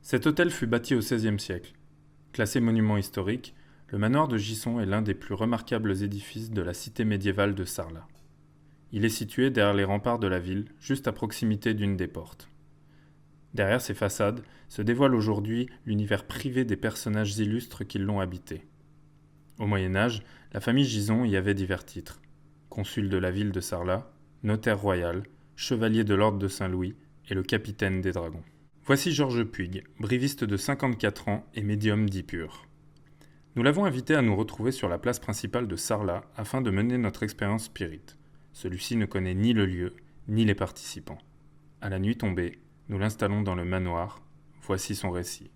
Cet hôtel fut bâti au XVIe siècle. Classé monument historique, le manoir de Gisson est l'un des plus remarquables édifices de la cité médiévale de Sarlat. Il est situé derrière les remparts de la ville, juste à proximité d'une des portes. Derrière ces façades se dévoile aujourd'hui l'univers privé des personnages illustres qui l'ont habité. Au Moyen-Âge, la famille Gison y avait divers titres. Consul de la ville de Sarlat, notaire royal, chevalier de l'ordre de Saint-Louis et le capitaine des dragons. Voici Georges Puig, briviste de 54 ans et médium dit pur. Nous l'avons invité à nous retrouver sur la place principale de Sarlat afin de mener notre expérience spirit. Celui-ci ne connaît ni le lieu, ni les participants. À la nuit tombée, nous l'installons dans le manoir. Voici son récit.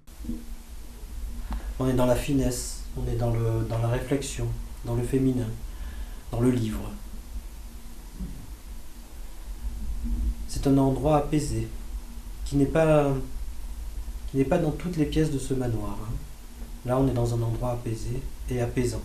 On est dans la finesse, on est dans la réflexion, dans le féminin, dans le livre. C'est un endroit apaisé, qui n'est pas dans toutes les pièces de ce manoir. Là, on est dans un endroit apaisé et apaisant.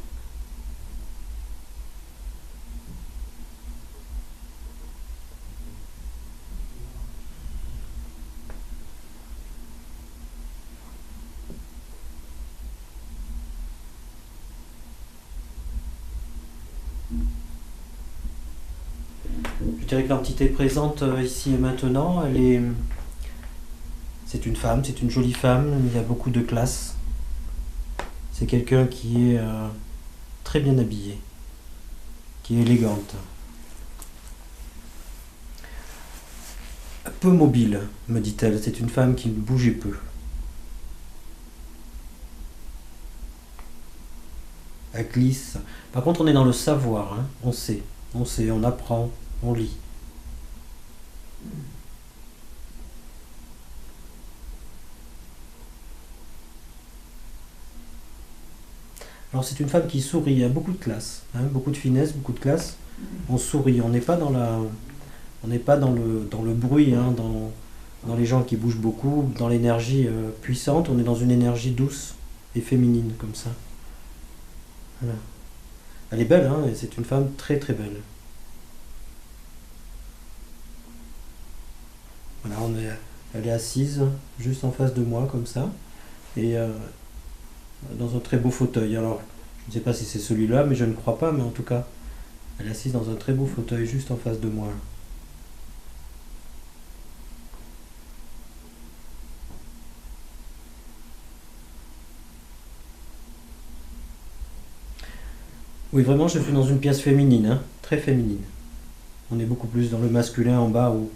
Je dirais que l'entité présente ici et maintenant, c'est une femme, c'est une jolie femme, il y a beaucoup de classe. C'est quelqu'un qui est très bien habillé, qui est élégante. Peu mobile, me dit-elle, c'est une femme qui bougeait peu. Elle glisse. Par contre, on est dans le savoir, on sait, on apprend, on lit. Alors c'est une femme qui sourit, il y a beaucoup de classe, beaucoup de finesse, beaucoup de classe. On sourit, on n'est pas dans le bruit, dans les gens qui bougent beaucoup, dans l'énergie puissante, on est dans une énergie douce et féminine comme ça. Voilà. Elle est belle, et c'est une femme très très belle. Voilà, elle est assise juste en face de moi comme ça, et dans un très beau fauteuil. Alors, je ne sais pas si c'est celui-là, mais je ne crois pas, mais en tout cas, elle est assise dans un très beau fauteuil juste en face de moi. Oui, vraiment, je suis dans une pièce féminine, très féminine. On est beaucoup plus dans le masculin en bas où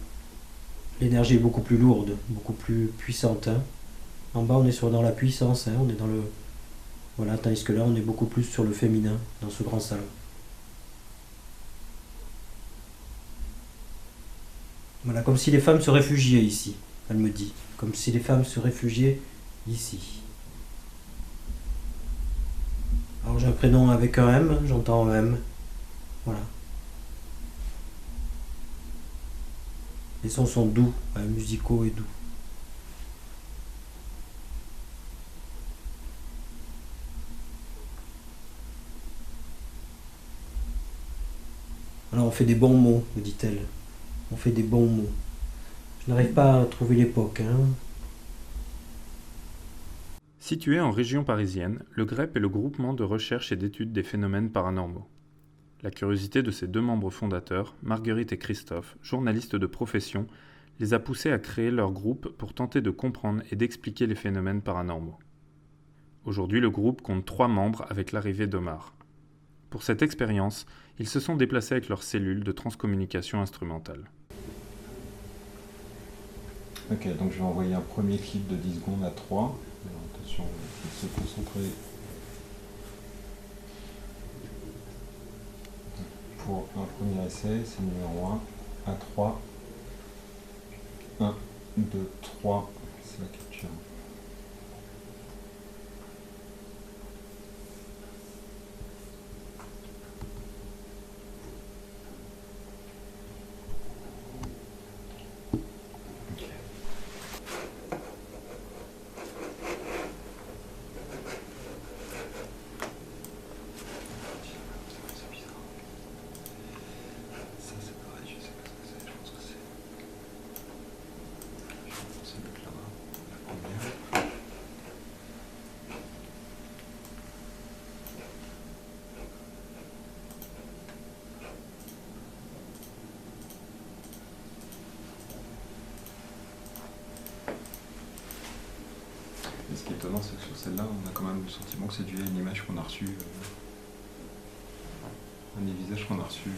l'énergie est beaucoup plus lourde, beaucoup plus puissante. En bas, on est dans la puissance, on est dans le... Voilà, tandis que là, on est beaucoup plus sur le féminin, dans ce grand salon. Voilà, comme si les femmes se réfugiaient ici, elle me dit. Comme si les femmes se réfugiaient ici. Alors j'ai un prénom avec un M, j'entends un M. Voilà. Les sons sont doux, musicaux et doux. Alors on fait des bons mots, me dit-elle. On fait des bons mots. Je n'arrive pas à trouver l'époque. Situé en région parisienne, le GREP est le groupement de recherche et d'études des phénomènes paranormaux. La curiosité de ses deux membres fondateurs, Marguerite et Christophe, journalistes de profession, les a poussés à créer leur groupe pour tenter de comprendre et d'expliquer les phénomènes paranormaux. Aujourd'hui, le groupe compte 3 membres avec l'arrivée d'Omar. Pour cette expérience, ils se sont déplacés avec leur cellule de transcommunication instrumentale. Ok, donc je vais envoyer un premier clip de 10 secondes à 3. Alors, attention, il faut se concentrer. Pour un premier essai, c'est numéro 1. À 3. 1, 2, 3. C'est la capture. étonnant, c'est que sur celle-là, on a quand même le sentiment que c'est dû à une image qu'on a reçue, un des visages qu'on a reçus.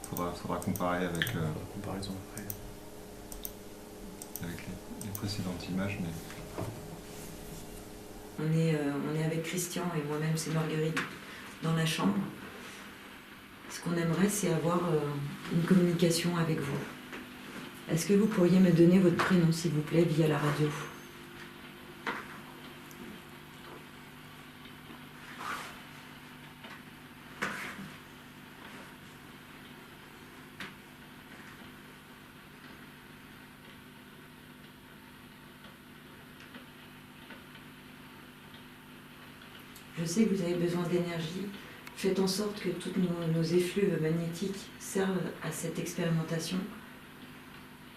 Faudra comparer avec, Comparaison après. avec les précédentes images. Mais... On est avec Christian et moi-même, c'est Marguerite, dans la chambre. Ce qu'on aimerait, c'est avoir une communication avec vous. Est-ce que vous pourriez me donner votre prénom, s'il vous plaît, via la radio ? Je sais que vous avez besoin d'énergie. Faites en sorte que toutes nos effluves magnétiques servent à cette expérimentation.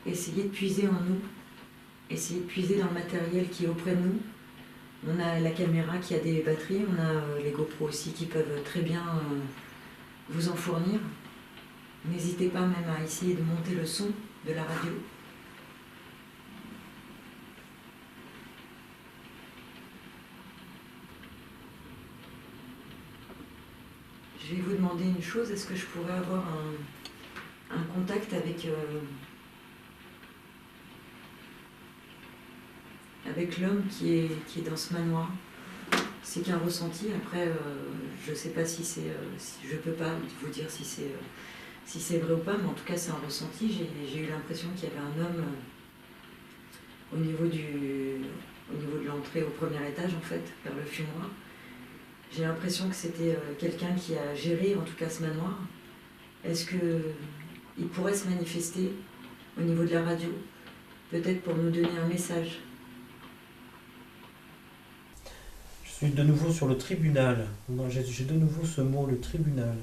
Essayez de puiser en nous. Essayez de puiser dans le matériel qui est auprès de nous. On a la caméra qui a des batteries, on a les GoPro aussi qui peuvent très bien vous en fournir. N'hésitez pas même à essayer de monter le son de la radio. Je vais vous demander une chose, est-ce que je pourrais avoir un contact avec l'homme qui est dans ce manoir? C'est qu'un ressenti, après je ne sais pas si c'est... je ne peux pas vous dire si c'est vrai ou pas, mais en tout cas c'est un ressenti. J'ai eu l'impression qu'il y avait un homme au niveau de l'entrée au premier étage, en fait, vers le fumoir. J'ai l'impression que c'était quelqu'un qui a géré, en tout cas, ce manoir. Est-ce qu'il pourrait se manifester au niveau de la radio, peut-être pour nous donner un message? Je suis de nouveau sur le tribunal. Non, j'ai de nouveau ce mot, le tribunal.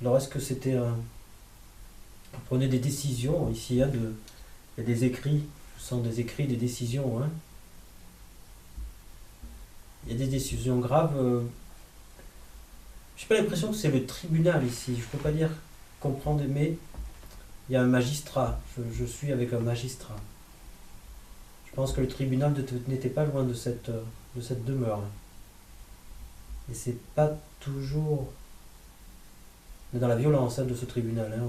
Alors, est-ce que c'était on prenait des décisions? Ici, il y a des écrits. Je sens des écrits, des décisions, hein. Il y a des décisions graves. Je n'ai pas l'impression que c'est le tribunal ici. Je ne peux pas dire comprendre, mais il y a un magistrat. Je suis avec un magistrat. Je pense que le tribunal n'était pas loin de cette demeure. Et c'est pas toujours... On est dans la violence, hein, de ce tribunal. Hein.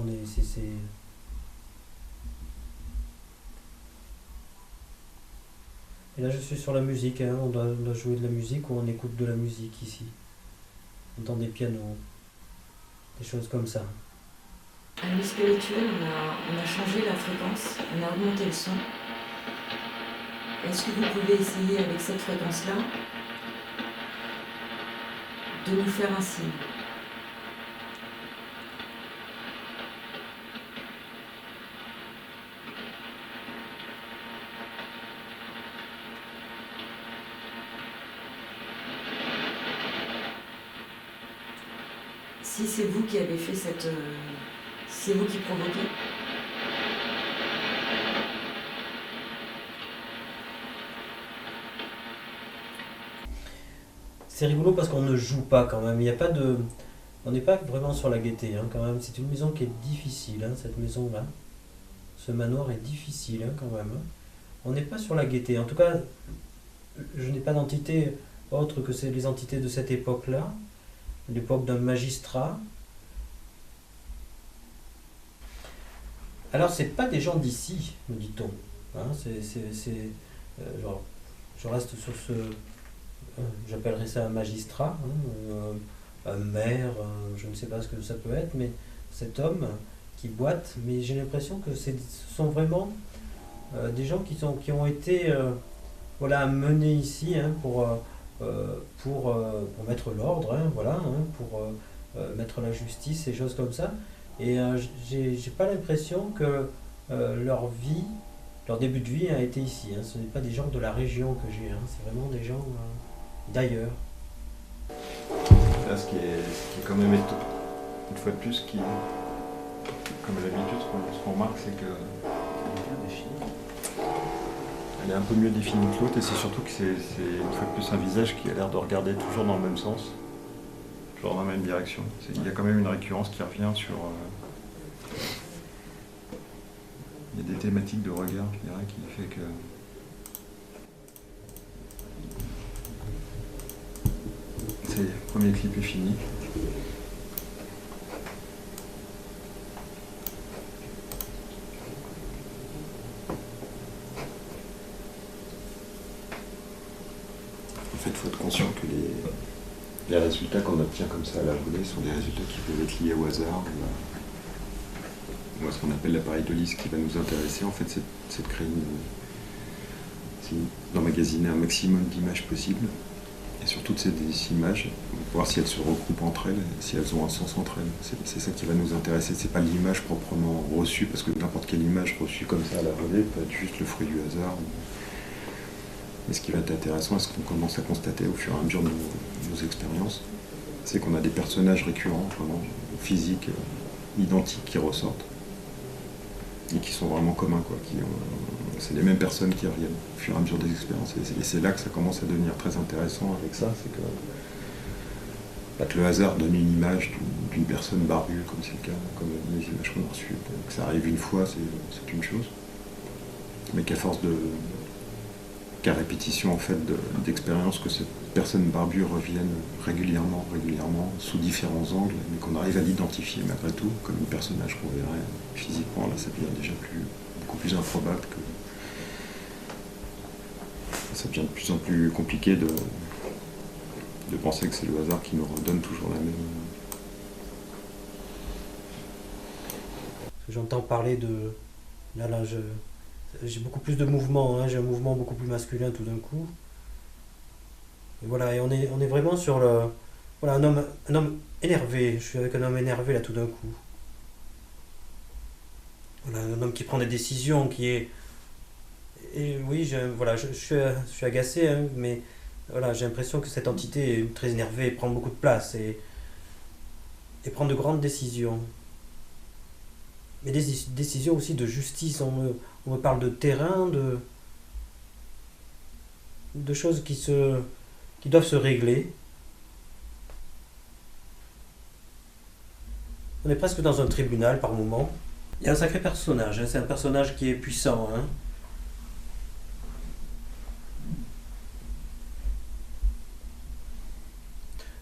Et là, je suis sur la musique. Hein. On doit jouer de la musique ou on écoute de la musique ici. On entend des pianos, des choses comme ça. À niveau spirituel, on a changé la fréquence, on a augmenté le son. Est-ce que vous pouvez essayer avec cette fréquence-là de nous faire un signe? Si c'est vous qui avez fait c'est vous qui provoquez. C'est rigolo parce qu'on ne joue pas quand même. Il y a pas de... On n'est pas vraiment sur la gaieté, hein, quand même. C'est une maison qui est difficile, hein, cette maison-là. Ce manoir est difficile, hein, quand même. Hein. On n'est pas sur la gaieté. En tout cas, je n'ai pas d'entité autre que les entités de cette époque-là. L'époque d'un magistrat. Alors, c'est pas des gens d'ici, me dit-on. Hein, genre, je reste sur ce... j'appellerais ça un magistrat, hein, un maire, je ne sais pas ce que ça peut être, mais cet homme qui boite, mais j'ai l'impression que ce sont vraiment des gens qui ont été voilà, menés ici, hein, pour mettre l'ordre, hein, voilà, hein, pour mettre la justice et choses comme ça. Et j'ai pas l'impression que leur vie, leur début de vie a été ici. Hein. Ce n'est pas des gens de la région que j'ai, hein. C'est vraiment des gens d'ailleurs. Là, ce qui est quand même une fois de plus, comme à l'habitude, ce qu'on remarque, c'est que elle est un peu mieux définie que l'autre, et c'est surtout que c'est une fois de plus un visage qui a l'air de regarder toujours dans le même sens, toujours dans la même direction. Il y a quand même une récurrence qui revient sur... il y a des thématiques de regard, je dirais, qui fait que... Ça y est, le premier clip est fini. En fait, il faut être conscient que les résultats qu'on obtient comme ça à la volée sont des résultats qui peuvent être liés au hasard ou à ce qu'on appelle l'appareil de liste qui va nous intéresser. En fait, c'est de créer d'emmagasiner un maximum d'images possibles. Et sur toutes ces images, voir si elles se regroupent entre elles, si elles ont un sens entre elles. C'est ça qui va nous intéresser. C'est pas l'image proprement reçue, parce que n'importe quelle image reçue comme ça à la volée peut être juste le fruit du hasard. Mais ce qui va être intéressant, et ce qu'on commence à constater au fur et à mesure de nos expériences, c'est qu'on a des personnages récurrents, vraiment physiques, identiques, qui ressortent. Et qui sont vraiment communs, quoi. C'est les mêmes personnes qui reviennent au fur et à mesure des expériences. Et c'est là que ça commence à devenir très intéressant avec ça, c'est que le hasard donne une image d'une personne barbue, comme c'est le cas, comme les images qu'on a reçues. Que ça arrive une fois, c'est une chose. Mais qu'à répétition en fait d'expériences, que cette personne barbue revienne régulièrement, sous différents angles, mais qu'on arrive à l'identifier malgré tout, comme un personnage qu'on verrait physiquement, là ça devient déjà beaucoup plus improbable que... Ça devient de plus en plus compliqué de penser que c'est le hasard qui nous redonne toujours la même... J'entends parler de... Là, j'ai beaucoup plus de mouvement, hein. J'ai un mouvement beaucoup plus masculin tout d'un coup. Et voilà, et on est vraiment sur le... Voilà, un homme énervé. Je suis avec un homme énervé là tout d'un coup. Voilà, un homme qui prend des décisions, qui est... Et oui, je suis agacé, hein, mais voilà, j'ai l'impression que cette entité est très énervée et prend beaucoup de place et prend de grandes décisions. Mais des décisions aussi de justice. On me parle de terrain, de choses qui doivent se régler. On est presque dans un tribunal par moment. Il y a un sacré personnage, hein, c'est un personnage qui est puissant, hein.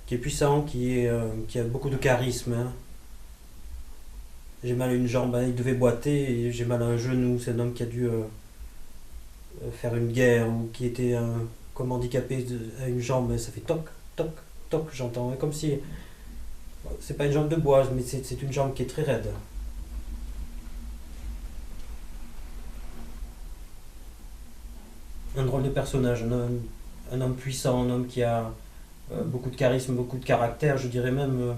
Qui est puissant, qui a beaucoup de charisme, hein. J'ai mal à une jambe, hein, il devait boiter, et j'ai mal à un genou. C'est un homme qui a dû faire une guerre ou qui était comme handicapé à une jambe. Ça fait toc, toc, toc, j'entends. Comme si. C'est pas une jambe de bois, mais c'est une jambe qui est très raide. Un drôle de personnage, un homme puissant, un homme qui a beaucoup de charisme, beaucoup de caractère, je dirais même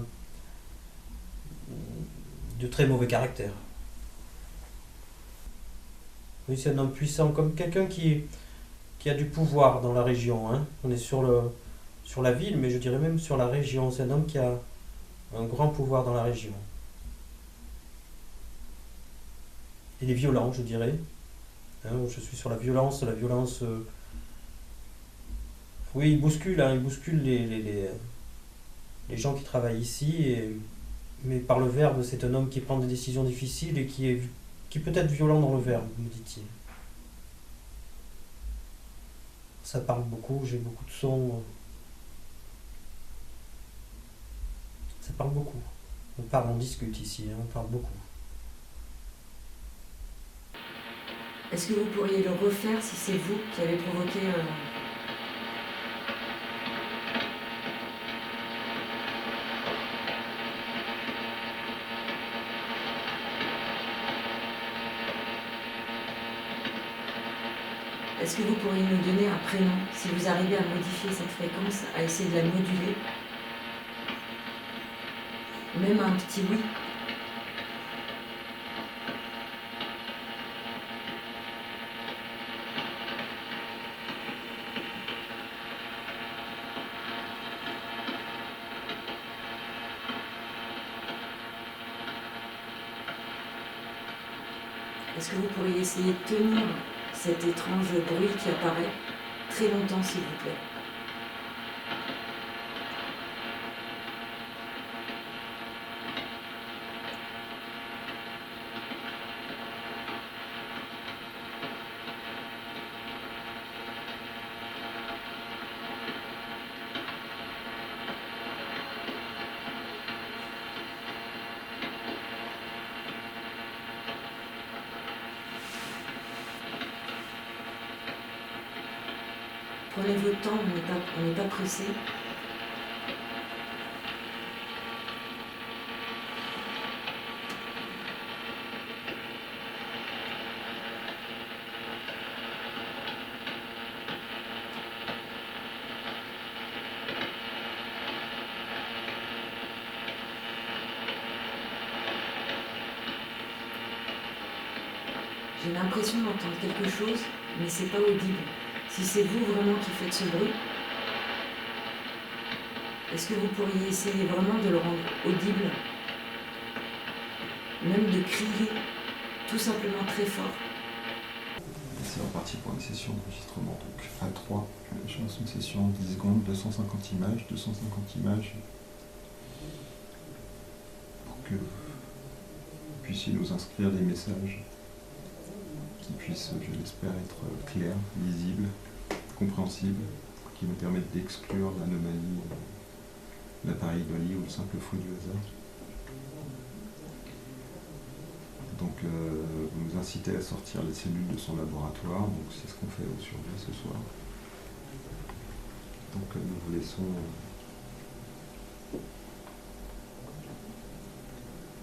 de très mauvais caractère. Oui, c'est un homme puissant, comme quelqu'un qui a du pouvoir dans la région, hein. On est sur la ville, mais je dirais même sur la région. C'est un homme qui a un grand pouvoir dans la région. Il est violent, je dirais. Hein, je suis sur la violence. Oui, il bouscule, hein, il bouscule les gens qui travaillent ici, mais par le verbe, c'est un homme qui prend des décisions difficiles et qui peut être violent dans le verbe, me dit-il. Ça parle beaucoup, j'ai beaucoup de sons. Ça parle beaucoup. On discute ici, hein, on parle beaucoup. Est-ce que vous pourriez le refaire si c'est vous qui avez provoqué... Est-ce que vous pourriez nous donner un prénom, si vous arrivez à modifier cette fréquence, à essayer de la moduler? Même un petit oui. Est-ce que vous pourriez essayer de tenir cet étrange bruit qui apparaît très longtemps, s'il vous plaît? prenez votre temps, on n'est pas pressé. J'ai l'impression d'entendre quelque chose, mais c'est pas audible. Si c'est vous vraiment qui faites ce bruit, est-ce que vous pourriez essayer vraiment de le rendre audible? Même de crier, tout simplement très fort. C'est reparti pour une session d'enregistrement. Donc à 3, je lance une session de 10 secondes, 250 images, pour que vous puissiez nous inscrire des messages qui puissent, je l'espère, être clairs, lisibles, compréhensibles, qui nous permettent d'exclure l'anomalie, l'appareil d'Oli ou le simple faux du hasard. Donc vous nous incitez à sortir les cellules de son laboratoire, donc c'est ce qu'on fait au survie ce soir. Donc nous vous laissons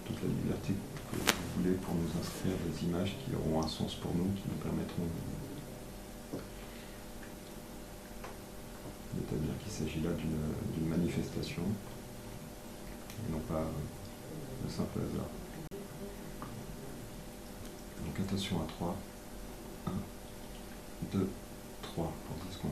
toute la liberté que vous voulez pour nous inscrire des images qui auront un sens pour nous, qui nous permettront d'établir qu'il s'agit là d'une manifestation et non pas de simple hasard. Donc attention à 3, 1, 2, 3 pour 10 secondes.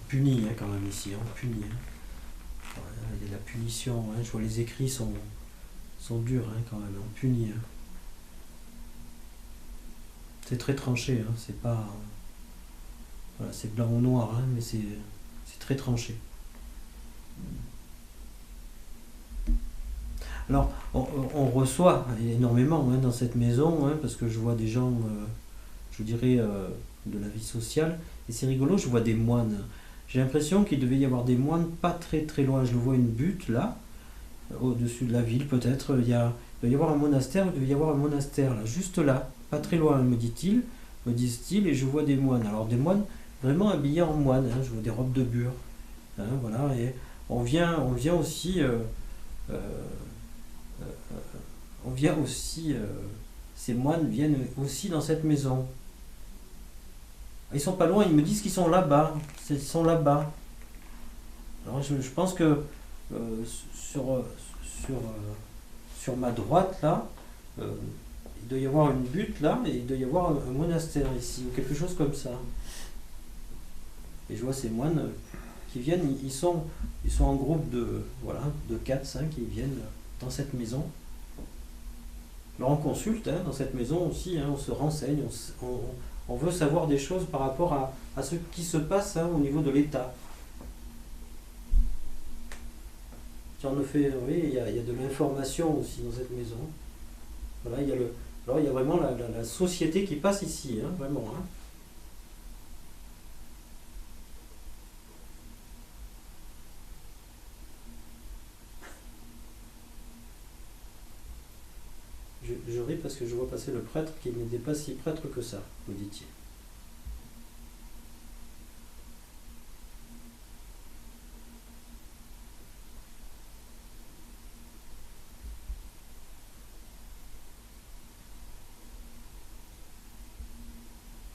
Punit quand même ici, on punit. Il y a de la punition, je vois les écrits sont durs quand même, on punit. C'est très tranché, c'est pas. Voilà, c'est blanc ou noir, mais c'est très tranché. Alors, on reçoit énormément dans cette maison, parce que je vois des gens, je dirais, de la vie sociale, et c'est rigolo, je vois des moines. J'ai l'impression qu'il devait y avoir des moines pas très très loin. Je le vois une butte là, au-dessus de la ville peut-être. Il doit y avoir un monastère, il devait y avoir un monastère là, juste là, pas très loin, me disent-ils, et je vois des moines. Alors des moines vraiment habillés en moines, je vois des robes de bure. Voilà, et on vient aussi, ces moines viennent aussi dans cette maison. Ils sont pas loin, ils me disent qu'ils sont là-bas. Ils sont là-bas. Alors je pense que sur ma droite là, il doit y avoir une butte là, et il doit y avoir un monastère ici, ou quelque chose comme ça. Et je vois ces moines qui viennent, ils sont en groupe de 4, 5, ils viennent dans cette maison. Alors on consulte dans cette maison aussi, on se renseigne, on veut savoir des choses par rapport à ce qui se passe au niveau de l'État. Il y a de l'information aussi dans cette maison. Voilà, il y a vraiment la société qui passe ici, vraiment. Je ris parce que je vois passer le prêtre qui n'était pas si prêtre que ça, me dit-il.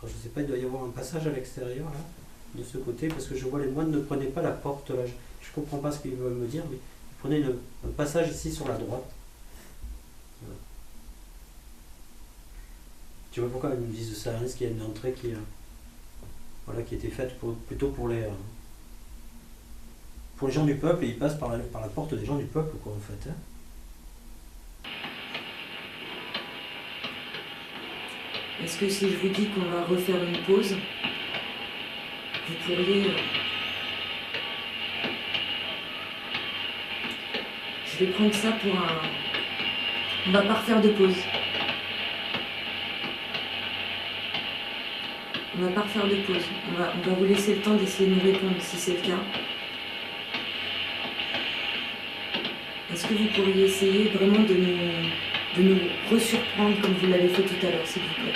Alors, je ne sais pas, il doit y avoir un passage à l'extérieur, là, de ce côté, parce que je vois les moines ne prenaient pas la porte, là. Je ne comprends pas ce qu'ils veulent me dire, mais ils ne Prenez le passage ici sur la droite. Voilà. Tu vois pourquoi ils nous disent ça, hein, parce qu'il y a une entrée qui, voilà, qui était faite plutôt pour les gens du peuple, et ils passent par la porte des gens du peuple, quoi, en fait. Hein. Est-ce que si je vous dis qu'on va refaire une pause, vous pourriez... Je vais prendre ça pour un... On va pas refaire de pause. On va pas refaire de pause. On va vous laisser le temps d'essayer de nous répondre si c'est le cas. Est-ce que vous pourriez essayer vraiment de nous resurprendre comme vous l'avez fait tout à l'heure, s'il vous plaît?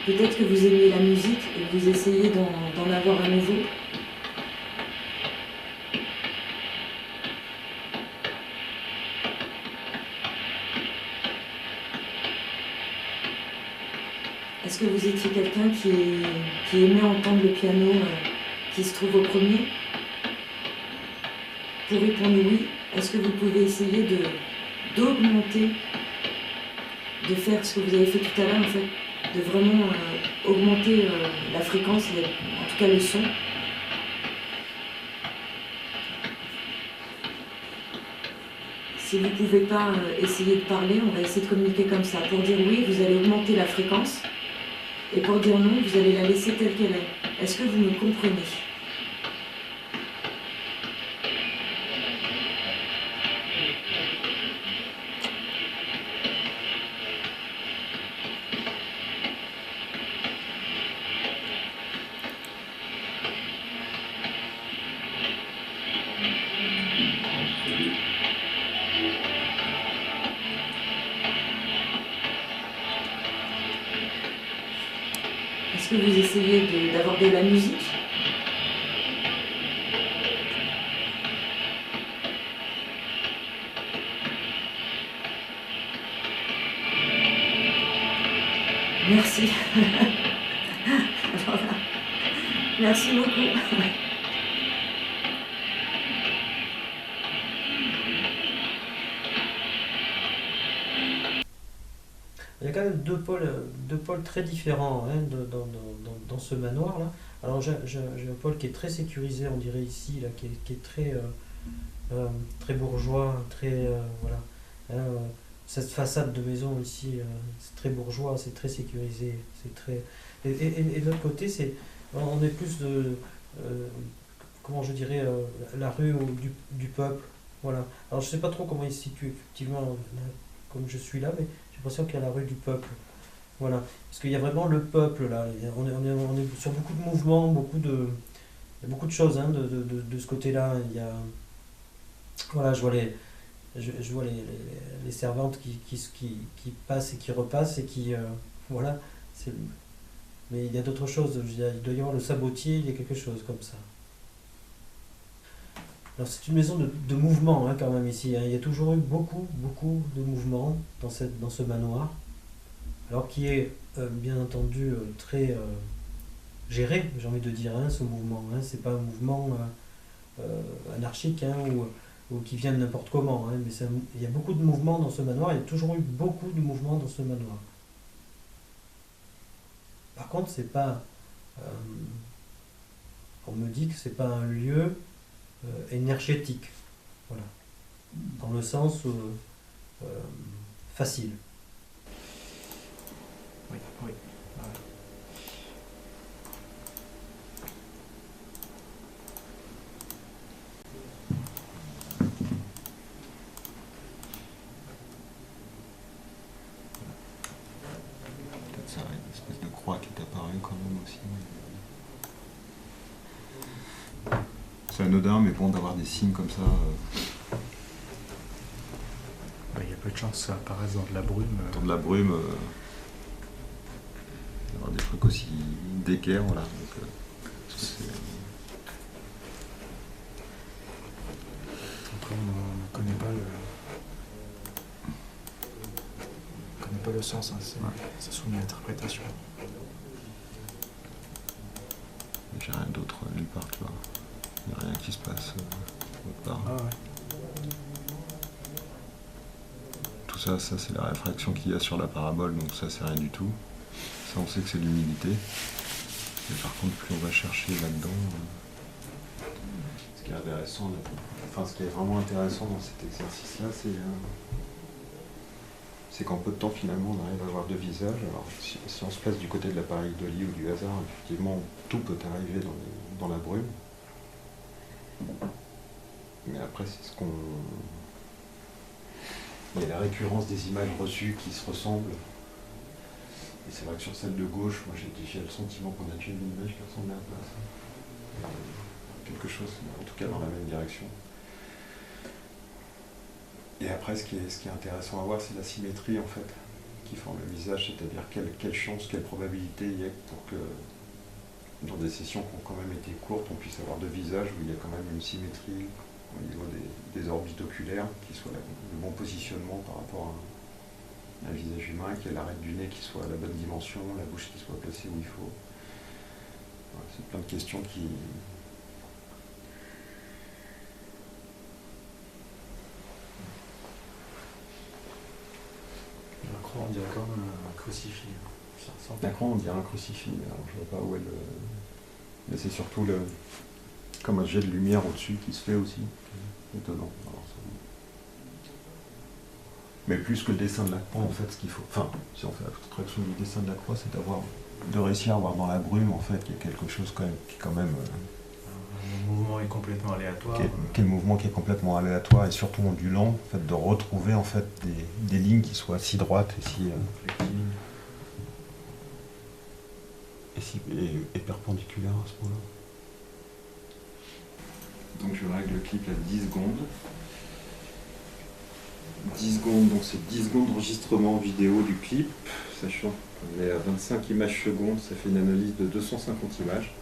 Peut-être que vous aimiez la musique et que vous essayez d'en avoir à nouveau. Est-ce que vous étiez quelqu'un qui aimait entendre le piano qui se trouve au premier? Pour répondre oui, est-ce que vous pouvez essayer d'augmenter, de faire ce que vous avez fait tout à l'heure en fait, de vraiment augmenter la fréquence, en tout cas le son? Si vous ne pouvez pas essayer de parler, on va essayer de communiquer comme ça. Pour dire oui, vous allez augmenter la fréquence. Et pour dire non, vous allez la laisser telle qu'elle est. Est-ce que vous me comprenez? Est-ce que vous essayez d'avoir de la musique? Merci. Voilà. Merci beaucoup. Il y a quand même deux pôles très différents, hein, dans ce manoir-là. Alors j'ai un pôle qui est très sécurisé, on dirait ici, là, qui est très, très bourgeois, très... voilà. Hein, cette façade de maison ici, c'est très bourgeois, c'est très sécurisé. C'est très... Et de l'autre côté, on est plus comment je dirais, la rue du peuple. Voilà. Alors je ne sais pas trop comment il se situe effectivement, là, comme je suis là, mais j'ai l'impression qu'il y a la rue du peuple. Voilà. Parce qu'il y a vraiment le peuple là. On est sur beaucoup de mouvements, il y a beaucoup de choses, hein, de ce côté-là. Voilà, je vois les servantes qui passent et qui repassent et qui... voilà. Mais il y a d'autres choses. Il doit y avoir le sabotier, il y a quelque chose comme ça. Alors c'est une maison de mouvement, hein, quand même ici. Hein. Il y a toujours eu beaucoup de mouvements dans ce manoir. Alors qui est bien entendu très géré, j'ai envie de dire, hein, ce mouvement. Hein. C'est pas un mouvement anarchique, hein, ou qui vient de n'importe comment. Hein. Mais il y a beaucoup de mouvements dans ce manoir. Il y a toujours eu beaucoup de mouvements dans ce manoir. Par contre, c'est pas... on me dit que c'est pas un lieu énergétique, voilà, dans le sens facile. Oui. Voilà. Peut-être ça, une espèce de croix qui est apparue quand même aussi. C'est anodin, mais bon, d'avoir des signes comme ça. Il y a peu de chances que ça apparaisse dans de la brume. Dans de la brume, d'avoir des trucs aussi d'équerre, voilà. Donc, après, on ne connaît pas le sens, hein, c'est soumis à l'interprétation. J'ai rien d'autre nulle part, tu vois. Il n'y a rien qui se passe autre part. Ah ouais. Tout ça c'est la réfraction qu'il y a sur la parabole, donc ça c'est rien du tout. Ça on sait que c'est l'humidité. Mais par contre plus on va chercher là-dedans, ce qui est intéressant, ce qui est vraiment intéressant dans cet exercice-là, c'est qu'en peu de temps finalement on arrive à avoir deux visages. Alors si on se place du côté de l'appareil Dolly ou du hasard, effectivement tout peut arriver dans la brume. Mais après c'est ce qu'on... Il y a la récurrence des images reçues qui se ressemblent. Et c'est vrai que sur celle de gauche, moi j'ai le sentiment qu'on a déjà une image qui ressemble un peu à ça. Quelque chose, en tout cas dans la même direction. Et après, ce qui est intéressant à voir, c'est la symétrie en fait, qui forme le visage, c'est-à-dire quelle chance, quelle probabilité il y a pour que, dans des sessions qui ont quand même été courtes, on puisse avoir deux visages où il y a quand même une symétrie au niveau des orbites oculaires, qui soit le bon positionnement par rapport à un visage humain, qu'il y ait l'arête du nez qui soit à la bonne dimension, la bouche qui soit placée où il faut. Voilà, c'est plein de questions qui... La croix, on dirait comme un crucifix. La croix, on dirait un crucifix, alors je vois pas où elle... Mais c'est surtout comme un jet de lumière au-dessus qui se fait aussi. Étonnant. Alors, mais plus que le dessin de la croix, en fait, ce qu'il faut... Enfin, si on fait l'abstraction du dessin de la croix, c'est de réussir à voir dans la brume, en fait, qu'il y a quelque chose quand même, qui est quand même... Le mouvement est complètement aléatoire. Quel mouvement qui est complètement aléatoire et surtout ondulant, en fait, de retrouver en fait des lignes qui soient si droites et si et perpendiculaires à ce moment-là. Donc je règle le clip à 10 secondes. 10 secondes, donc c'est 10 secondes d'enregistrement vidéo du clip, sachant qu'on est à 25 images secondes, ça fait une analyse de 250 images,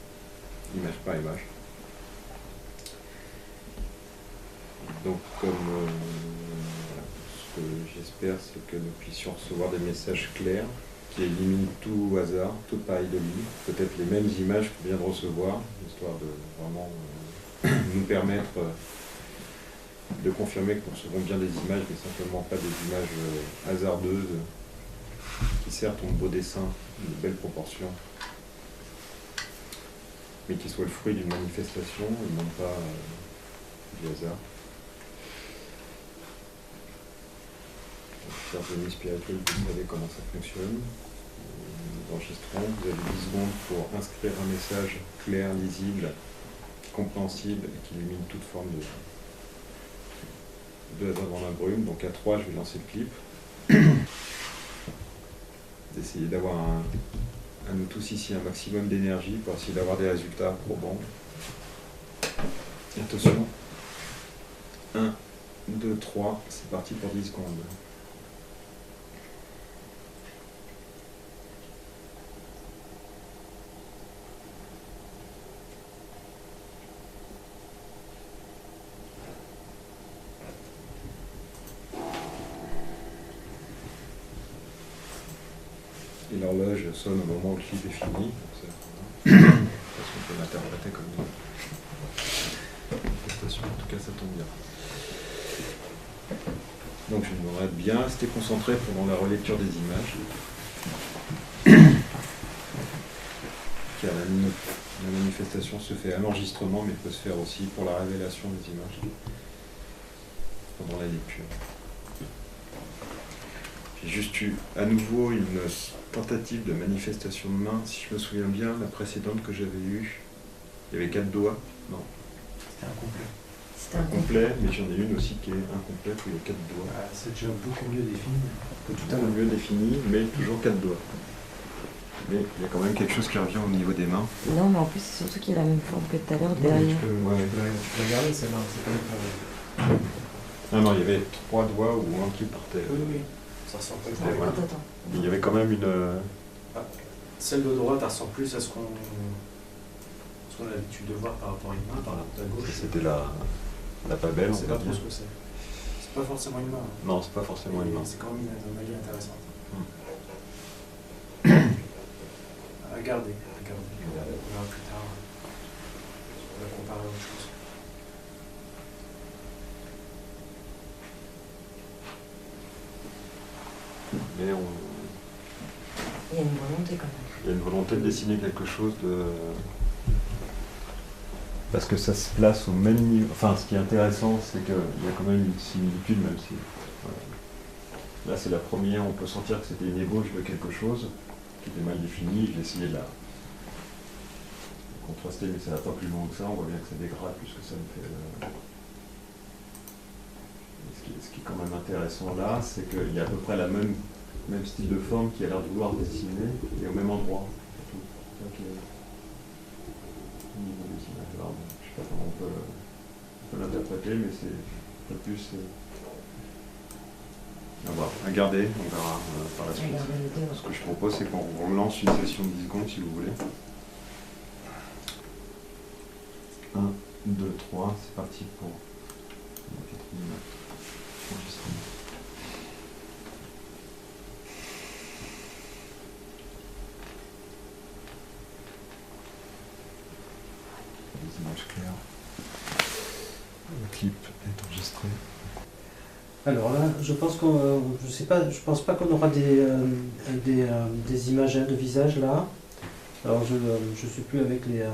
image par image. Donc comme ce que j'espère, c'est que nous puissions recevoir des messages clairs qui éliminent tout hasard, toute pareille de ligne, peut-être les mêmes images qu'on vient de recevoir, histoire de vraiment nous permettre de confirmer que nous recevons bien des images, mais simplement pas des images hasardeuses, qui certes ont de beaux dessins, de belles proportions, mais qui soient le fruit d'une manifestation et non pas du hasard. Chers amis spirituels, vous savez comment ça fonctionne. Nous enregistrons, vous avez 10 secondes pour inscrire un message clair, lisible, compréhensible et qui élimine toute forme de hasard dans la brume. Donc à 3, je vais lancer le clip. D'essayer d'avoir à nous tous ici un maximum d'énergie pour essayer d'avoir des résultats probants. Attention. 1, 2, 3, c'est parti pour 10 secondes. Et l'horloge sonne au moment où le clip est fini. De toute façon, on peut l'interpréter comme une manifestation. En tout cas, ça tombe bien. Donc, je me demanderais de bien rester concentré pendant la relecture des images. Car la manifestation se fait à l'enregistrement, mais peut se faire aussi pour la révélation des images pendant la lecture. J'ai juste eu à nouveau une tentative de manifestation de main, si je me souviens bien, la précédente que j'avais eue, il y avait 4 doigts, non. C'était incomplet. C'était Incomplet, mais j'en ai une aussi qui est incomplète où il y a 4 doigts. Ah, c'est déjà beaucoup mieux défini que tout à Un l'heure. mieux défini, mais toujours 4 doigts. Mais il y a quand même quelque chose qui revient au niveau des mains. Non, mais en plus, c'est surtout qu'il a la même forme que tout à l'heure Oui, derrière. tu peux regarder celle-là, c'est pas pareil. Ah non, il y avait 3 doigts ou un qui partait. Oui, oui, ça ressemble pas. Et voilà. Attends. Il y avait quand même une... Celle de droite, elle ressemble plus à ce qu'on a l'habitude de voir par rapport à une main, par rapport à gauche. C'était la pas belle, on C'est va pas trop dire. ce que c'est. C'est pas forcément une main. Non, c'est pas forcément une main. C'est quand même une anomalie intéressante. À garder. On verra plus tard. On va comparer à autre chose. Mais Il y a une volonté quand même. il y a une volonté de dessiner quelque chose de... Parce que ça se place au même niveau. Enfin, ce qui est intéressant, c'est qu'il y a quand même une similitude, même si... Voilà. Là, c'est la première, on peut sentir que c'était une ébauche de quelque chose qui était mal défini. J'ai essayé de la contraster, mais ça va pas plus loin que ça. On voit bien que ça dégrade plus que ça ne fait... Ce qui est quand même intéressant là, c'est qu'il y a à peu près même style de forme qui a l'air de vouloir dessiner, et au même endroit. Surtout. C'est ça qui est au niveau des images. Alors, je ne sais pas comment on peut l'interpréter, mais c'est un peu plus... À voir, à garder, on verra par la suite. Ce que je propose, c'est qu'on relance une session de 10 secondes si vous voulez. 1, 2, 3, c'est parti pour la 4e enregistrement. Des images claires. Le clip est enregistré. Alors là, je pense je pense pas qu'on aura des images de visage là. Alors je suis plus avec les...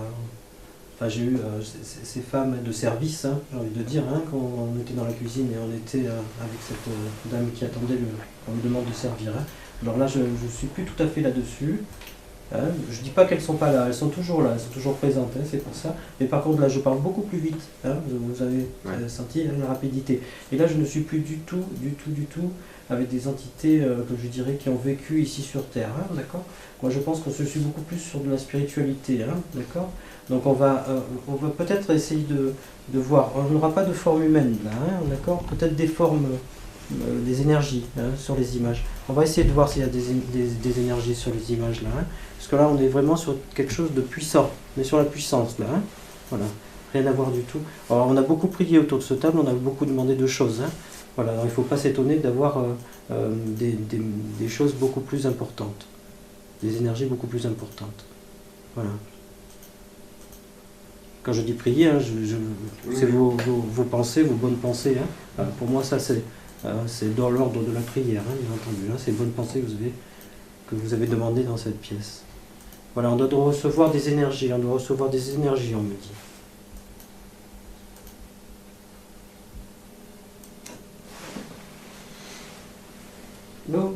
Enfin, j'ai eu ces femmes de service, hein, j'ai envie de dire, hein, quand on était dans la cuisine et on était avec cette dame qui attendait qu'on me demande de servir. Hein. Alors là, je ne suis plus tout à fait là-dessus. Hein. Je ne dis pas qu'elles ne sont pas là, elles sont toujours là, elles sont toujours présentes, hein, c'est pour ça. Mais par contre, là, je parle beaucoup plus vite. Hein, vous avez senti la rapidité. Et là, je ne suis plus du tout avec des entités que je dirais qui ont vécu ici sur Terre. Hein, d'accord ? Moi, je pense qu'on se suit beaucoup plus sur de la spiritualité. Hein, d'accord ? Donc on va peut-être essayer de voir. On n'aura pas de forme humaine là, hein, d'accord ? Peut-être des formes, des énergies hein, sur les images. On va essayer de voir s'il y a des énergies sur les images là. Hein, parce que là on est vraiment sur quelque chose de puissant. On est sur la puissance là. Hein, voilà. Rien à voir du tout. Alors on a beaucoup prié autour de cette table, on a beaucoup demandé de choses. Hein, voilà. Alors, il ne faut pas s'étonner d'avoir des choses beaucoup plus importantes. Des énergies beaucoup plus importantes. Voilà. Quand je dis prier, hein, c'est vos pensées, vos bonnes pensées. Hein. Pour moi, ça, c'est dans l'ordre de la prière, hein, bien entendu. Hein. C'est les bonnes pensées que vous avez demandées dans cette pièce. Voilà, on doit recevoir des énergies, on me dit. Non.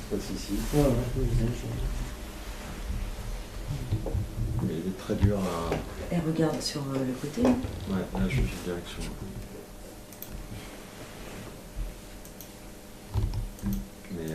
Passe ici. Ouais, Mais il est très dur à... Elle regarde sur le côté. Ouais, là je change de direction. Mais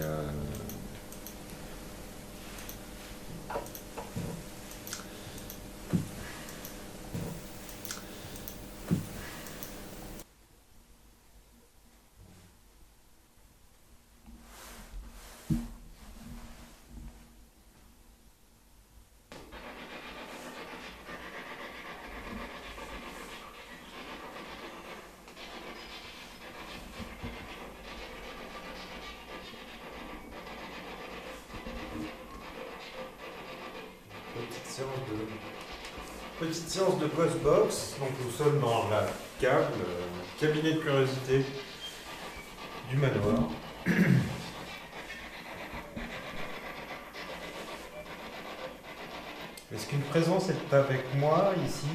Petite séance de Ghostbox. Donc nous sommes dans la cave, le cabinet de curiosité du manoir. Est-ce qu'une présence est avec moi ici?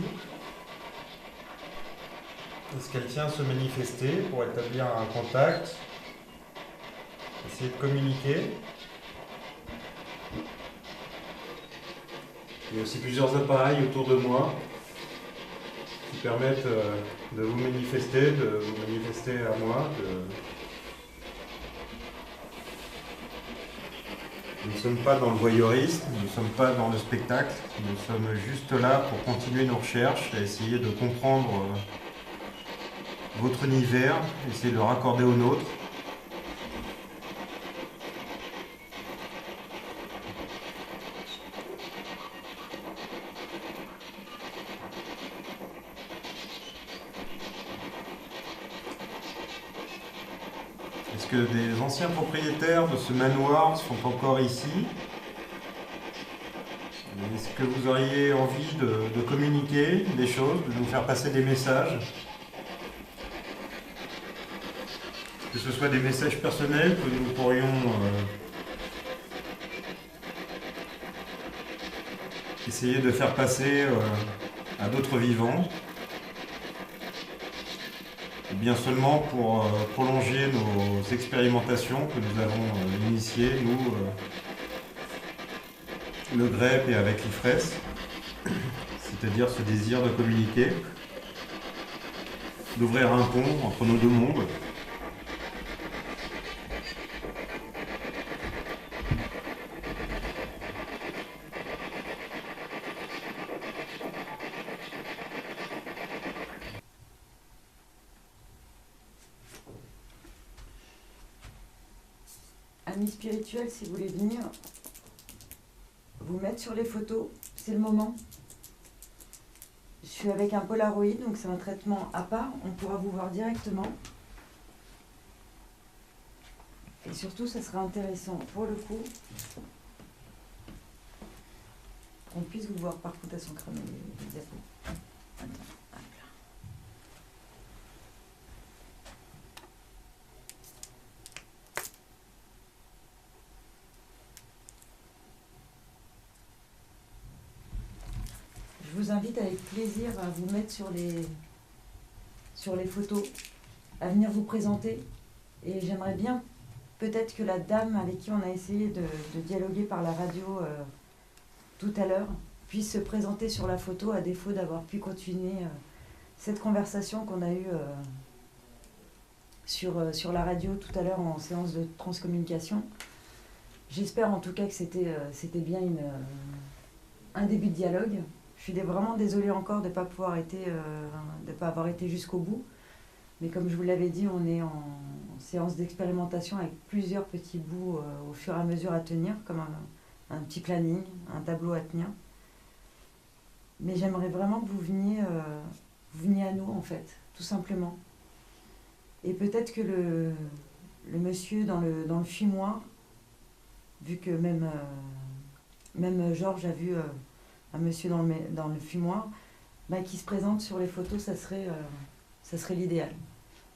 Est-ce qu'elle tient à se manifester pour établir un contact? Essayer de communiquer? Il y a aussi plusieurs appareils autour de moi qui permettent de vous manifester à moi. Nous ne sommes pas dans le voyeurisme, nous ne sommes pas dans le spectacle, nous sommes juste là pour continuer nos recherches et essayer de comprendre votre univers, essayer de le raccorder au nôtre. Est-ce Est-ce que des anciens propriétaires de ce manoir sont encore ici? Est-ce que vous auriez envie de communiquer des choses, de nous faire passer des messages? Que ce soit des messages personnels que nous pourrions essayer de faire passer à d'autres vivants, ou bien seulement pour prolonger nos expérimentations que nous avons initiées, nous, le GREP et avec l'IFRES, c'est-à-dire ce désir de communiquer, d'ouvrir un pont entre nos deux mondes. Amis spirituels, si vous voulez venir, vous mettre sur les photos, c'est le moment. Je suis avec un Polaroid, donc c'est un traitement à part, on pourra vous voir directement. Et surtout, ça sera intéressant pour le coup qu'on puisse vous voir. Par contre, elles sont cramées les diapos. Attends, hop là. Je vous invite avec plaisir à vous mettre sur les photos, à venir vous présenter. Et j'aimerais bien, peut-être que la dame avec qui on a essayé de dialoguer par la radio tout à l'heure, puisse se présenter sur la photo, à défaut d'avoir pu continuer cette conversation qu'on a eue sur la radio tout à l'heure en séance de transcommunication. J'espère en tout cas que c'était bien un début de dialogue. Je suis vraiment désolée encore de ne pas avoir été jusqu'au bout. Mais comme je vous l'avais dit, on est en séance d'expérimentation avec plusieurs petits bouts au fur et à mesure à tenir, comme un petit planning, un tableau à tenir. Mais j'aimerais vraiment que vous veniez à nous, en fait, tout simplement. Et peut-être que le monsieur dans le fumoir, vu que même Georges a vu un monsieur dans le fumoir, qui se présente sur les photos, ça serait l'idéal.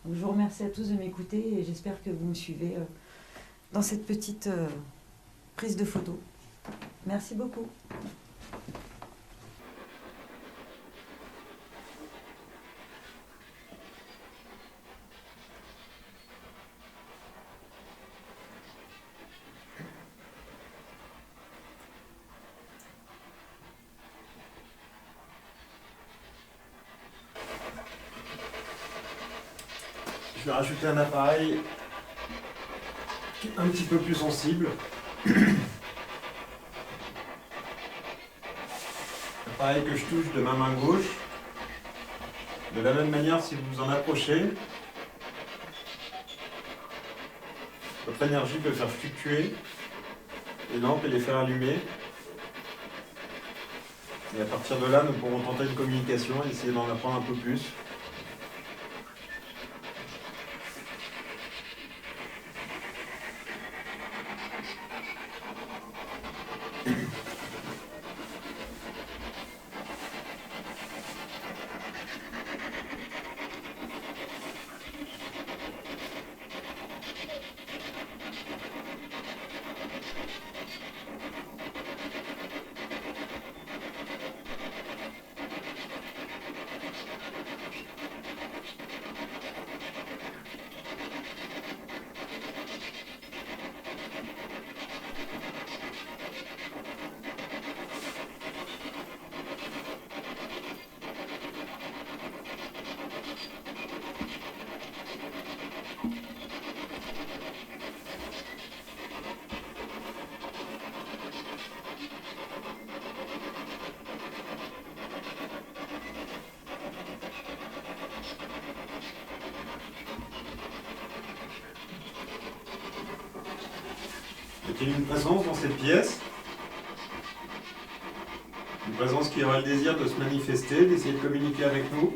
Donc je vous remercie à tous de m'écouter et j'espère que vous me suivez dans cette petite prise de photo. Merci beaucoup. Je vais rajouter un appareil un petit peu plus sensible. Appareil que je touche de ma main gauche. De la même manière, si vous vous en approchez, votre énergie peut faire fluctuer les lampes et les faire allumer. Et à partir de là, nous pourrons tenter une communication et essayer d'en apprendre un peu plus. Y a-t-il une présence dans cette pièce? Une présence qui aura le désir de se manifester, d'essayer de communiquer avec nous?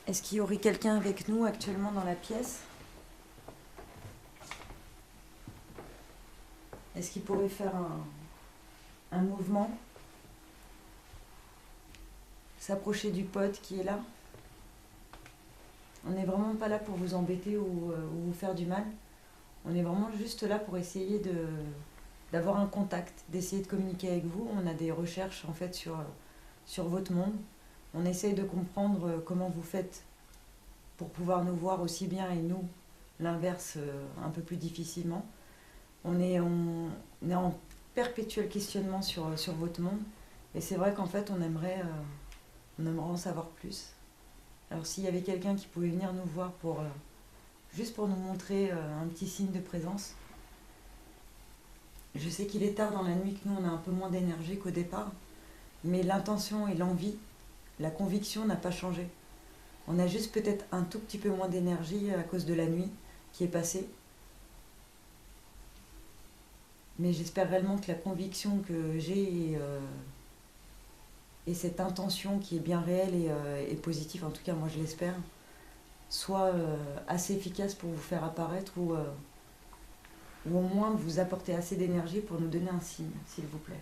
Est-ce qu'il y aurait quelqu'un avec nous actuellement dans la pièce? Est-ce qu'il pourrait faire un mouvement? S'approcher du pote qui est là? On n'est vraiment pas là pour vous embêter ou vous faire du mal. On est vraiment juste là pour essayer d'avoir un contact, d'essayer de communiquer avec vous. On a des recherches en fait sur votre monde. On essaye de comprendre comment vous faites pour pouvoir nous voir aussi bien et nous, l'inverse, un peu plus difficilement. On est en perpétuel questionnement sur votre monde. Et c'est vrai qu'en fait, on aimerait en savoir plus. Alors s'il y avait quelqu'un qui pouvait venir nous voir juste pour nous montrer un petit signe de présence. Je sais qu'il est tard dans la nuit, que nous on a un peu moins d'énergie qu'au départ, mais l'intention et l'envie, la conviction n'a pas changé. On a juste peut-être un tout petit peu moins d'énergie à cause de la nuit qui est passée. Mais j'espère réellement que la conviction que j'ai et cette intention qui est bien réelle et positive, en tout cas moi je l'espère, soit assez efficace pour vous faire apparaître ou au moins vous apporter assez d'énergie pour nous donner un signe, s'il vous plaît.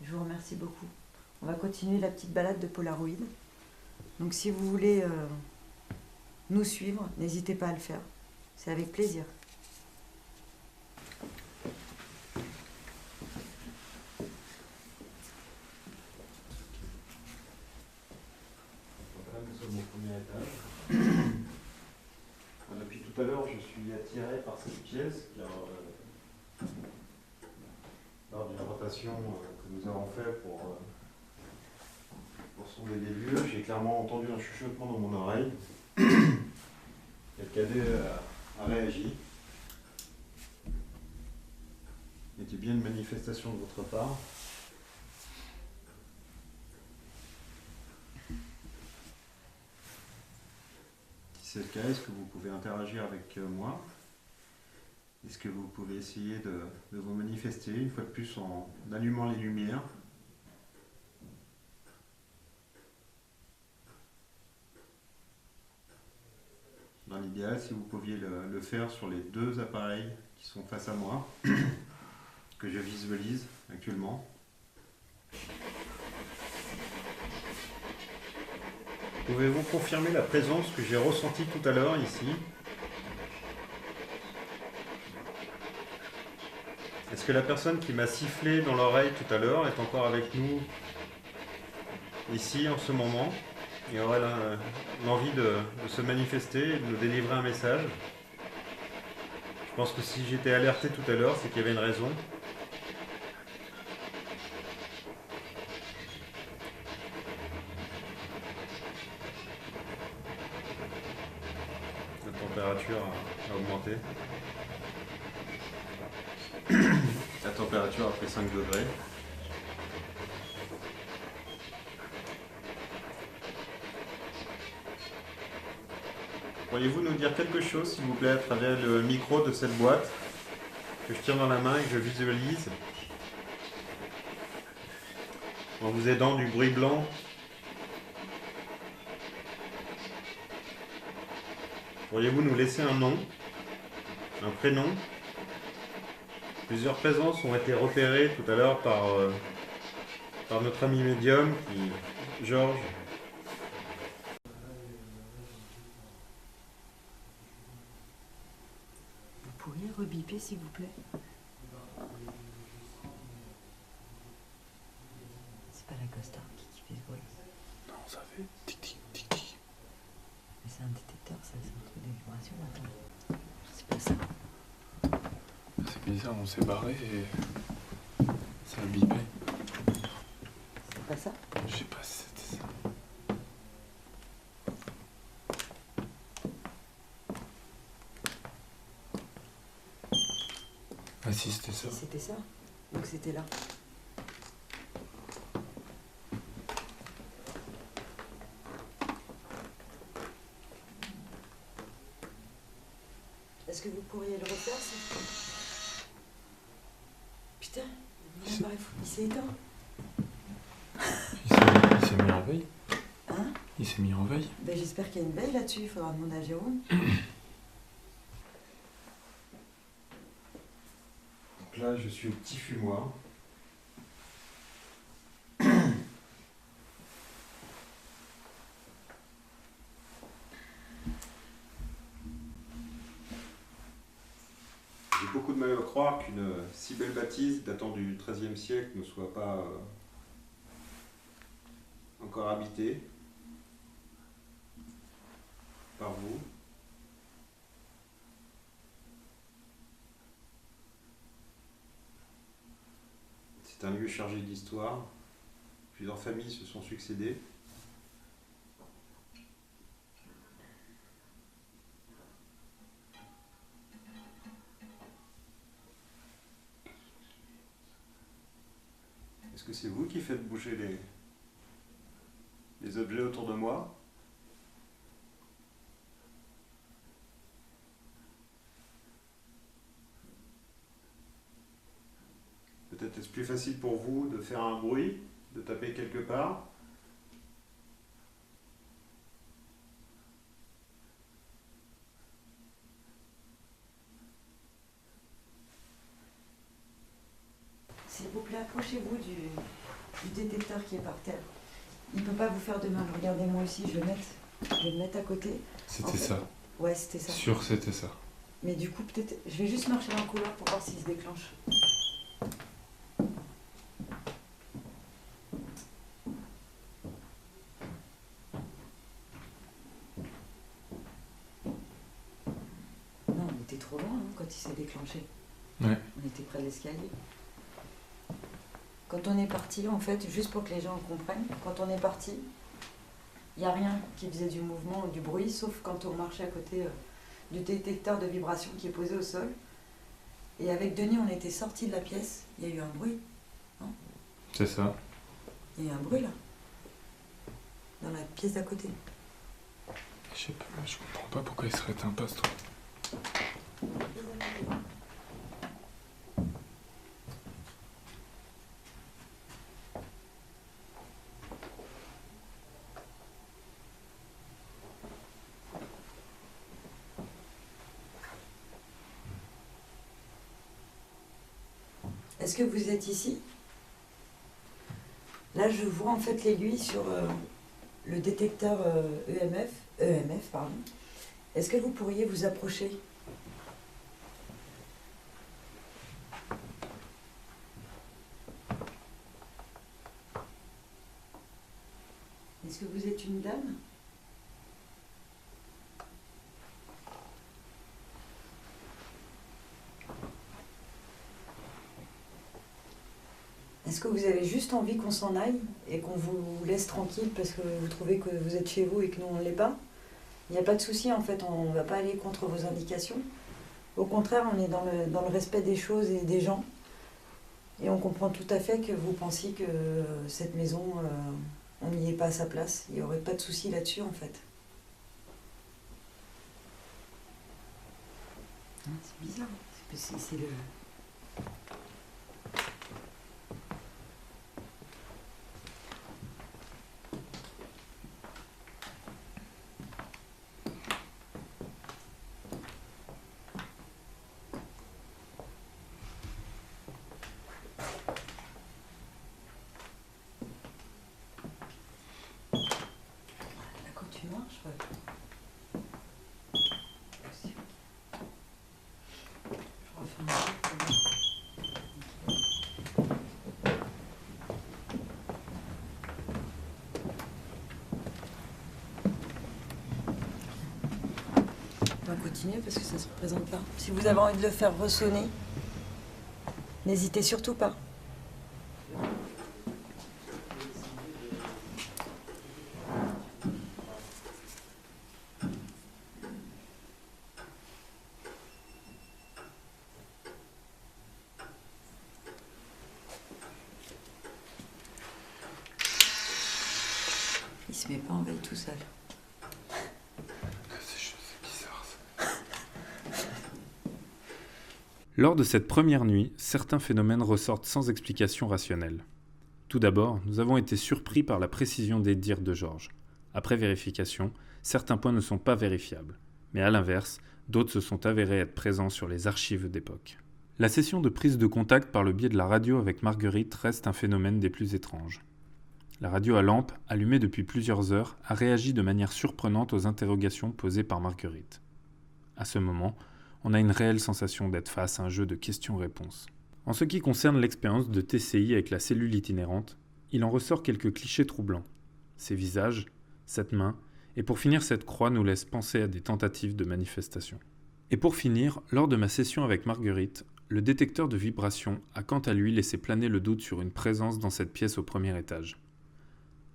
Je vous remercie beaucoup. On va continuer la petite balade de Polaroid. Donc si vous voulez nous suivre, n'hésitez pas à le faire. C'est avec plaisir. Voilà, nous sommes au premier étage. Depuis tout à l'heure, je suis attiré par cette pièce car lors d'une rotation que nous avons fait pour sonder les lieux, j'ai clairement entendu un chuchotement dans mon oreille. Et le cadet a réagi. Il était bien une manifestation de votre part. Si c'est le cas, est-ce que vous pouvez interagir avec moi? Est-ce que vous pouvez essayer de vous manifester une fois de plus en allumant les lumières? Dans l'idéal, si vous pouviez le faire sur les deux appareils qui sont face à moi, que je visualise actuellement. Pouvez-vous confirmer la présence que j'ai ressentie tout à l'heure ici? Est-ce que la personne qui m'a sifflé dans l'oreille tout à l'heure est encore avec nous ici en ce moment et aurait l'envie de se manifester et de nous délivrer un message? Je pense que si j'étais alerté tout à l'heure, c'est qu'il y avait une raison. La température a augmenté. La température a fait 5 degrés. Pourriez-vous nous dire quelque chose, s'il vous plaît, à travers le micro de cette boîte que je tiens dans la main et que je visualise, en vous aidant du bruit blanc? Pourriez-vous nous laisser un nom, un prénom? Plusieurs présences ont été repérées tout à l'heure par notre ami médium, Georges. Vous pourriez rebiper, s'il vous plaît? C'est pas la costard qui fait ce bruit. Non, ça fait tic tic tic tic. Mais c'est un détecteur, ça, c'est un truc de vibration. Attends. C'est pas ça. C'est bizarre, on s'est barré et ça a bipé. C'est pas ça? Je sais pas si c'était ça. Ah si, c'était ça. Si, c'était ça. Donc c'était là. Est-ce que vous pourriez le refaire Putain, il s'est éteint. Il s'est mis en veille. Hein? Il s'est mis en veille. Ben, j'espère qu'il y a une veille là-dessus, il faudra demander à Jérôme. Donc là, je suis au petit fumoir. J'ai beaucoup de mal à croire qu'une si belle bâtisse datant du XIIIe siècle ne soit pas encore habitée par vous. C'est un lieu chargé d'histoire. Plusieurs familles se sont succédées. Est-ce que c'est vous qui faites bouger les objets autour de moi? Peut-être est-ce plus facile pour vous de faire un bruit, de taper quelque part? S'il vous plaît, approchez-vous du détecteur qui est par terre. Il ne peut pas vous faire de mal. Regardez, moi aussi, je vais le mettre à côté. C'était ça. Ouais, c'était ça. Sûr, c'était ça. Mais du coup, peut-être, je vais juste marcher dans le couloir pour voir s'il se déclenche. Non, on était trop loin quand il s'est déclenché. Ouais. On était près de l'escalier. Quand on est parti, en fait, juste pour que les gens comprennent, quand on est parti, il n'y a rien qui faisait du mouvement ou du bruit, sauf quand on marchait à côté du détecteur de vibration qui est posé au sol. Et avec Denis, on était sortis de la pièce, il y a eu un bruit. C'est ça. Il y a eu un bruit là, dans la pièce d'à côté. Je sais pas, je comprends pas pourquoi il serait éteint pas ce truc. Est-ce que vous êtes ici? Là, je vois en fait l'aiguille sur le détecteur EMF, pardon. Est-ce que vous pourriez vous approcher? Est-ce que vous êtes une dame? Est-ce que vous avez juste envie qu'on s'en aille et qu'on vous laisse tranquille parce que vous trouvez que vous êtes chez vous et que nous on ne l'est pas? Il n'y a pas de souci en fait, on ne va pas aller contre vos indications. Au contraire, on est dans le respect des choses et des gens. Et on comprend tout à fait que vous pensiez que cette maison, on n'y est pas à sa place. Il n'y aurait pas de souci là-dessus en fait. C'est bizarre. C'est le... On va continuer parce que ça ne se représente pas. Si vous avez envie de le faire ressonner, n'hésitez surtout pas. Il se met pas en veille tout seul. C'est bizarre ça. Lors de cette première nuit, certains phénomènes ressortent sans explication rationnelle. Tout d'abord, nous avons été surpris par la précision des dires de Georges. Après vérification, certains points ne sont pas vérifiables, mais à l'inverse, d'autres se sont avérés être présents sur les archives d'époque. La session de prise de contact par le biais de la radio avec Marguerite reste un phénomène des plus étranges. La radio à lampe, allumée depuis plusieurs heures, a réagi de manière surprenante aux interrogations posées par Marguerite. À ce moment, on a une réelle sensation d'être face à un jeu de questions-réponses. En ce qui concerne l'expérience de TCI avec la cellule itinérante, il en ressort quelques clichés troublants. Ces visages, cette main, et pour finir cette croix nous laissent penser à des tentatives de manifestation. Et pour finir, lors de ma session avec Marguerite, le détecteur de vibration a quant à lui laissé planer le doute sur une présence dans cette pièce au premier étage.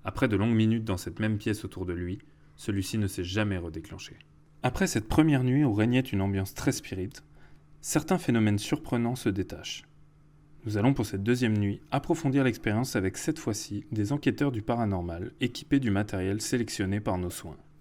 Après de longues minutes dans cette même pièce autour de lui, celui-ci ne s'est jamais redéclenché. Après cette première nuit où régnait une ambiance très spirite, certains phénomènes surprenants se détachent. Nous allons pour cette deuxième nuit approfondir l'expérience avec cette fois-ci des enquêteurs du paranormal équipés du matériel sélectionné par nos soins.